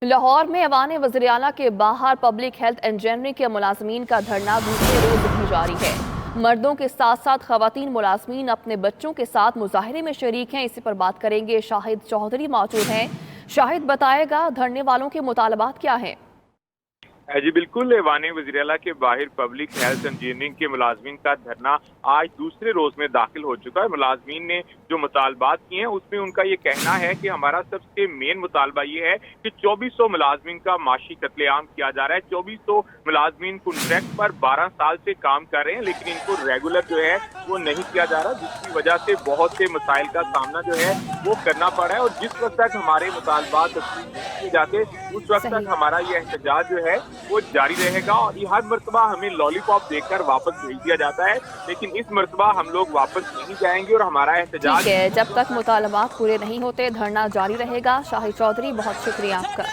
लाहौर में ऐवान वज़ीर-ए-आला के बाहर पब्लिक हेल्थ इंजीनियरिंग के मुलाजमीन का धरना दूसरे रोज भी जारी है। मर्दों के साथ साथ खवातीन मुलाजमीन अपने बच्चों के साथ मुजाहरे में शरीक हैं। इसी पर बात करेंगे। शाहिद चौधरी मौजूद हैं। शाहिद, बताएगा धरने वालों के मुतालबात क्या हैं? जी बिल्कुल, ऐवान वज़ीर-ए-आला के बाहर पब्लिक हेल्थ इंजीनियरिंग के मुलाजमीन का धरना आज दूसरे रोज में दाखिल हो चुका है। मुलाजमीन ने जो मुतालबात किए हैं उसमें उनका ये कहना है कि हमारा सबसे मेन मुतालबा ये है कि 2400 मुलाजमीन का माशी कत्लेआम किया जा रहा है। 2400 मुलाजमीन कॉन्ट्रैक्ट पर 12 साल से काम कर रहे हैं, लेकिन इनको रेगुलर जो है वो नहीं किया जा रहा, जिसकी वजह से बहुत से मसाइल का सामना जो है वो करना पड़ा है। और जिस वक्त तक हमारे मुतालबात तस्लीम नहीं किए जाते उस वक्त तक हमारा ये एहतजाज जो है वो जारी रहेगा। और ये हर मरतबा हमें लॉलीपॉप देकर वापस भेज दिया जाता है, लेकिन इस मरतबा हम लोग वापस नहीं जाएंगे और हमारा एहतजाज ठीक है, जब तक मुतालबात पूरे नहीं होते धरना जारी रहेगा। शाहिद चौधरी, बहुत शुक्रिया आपका।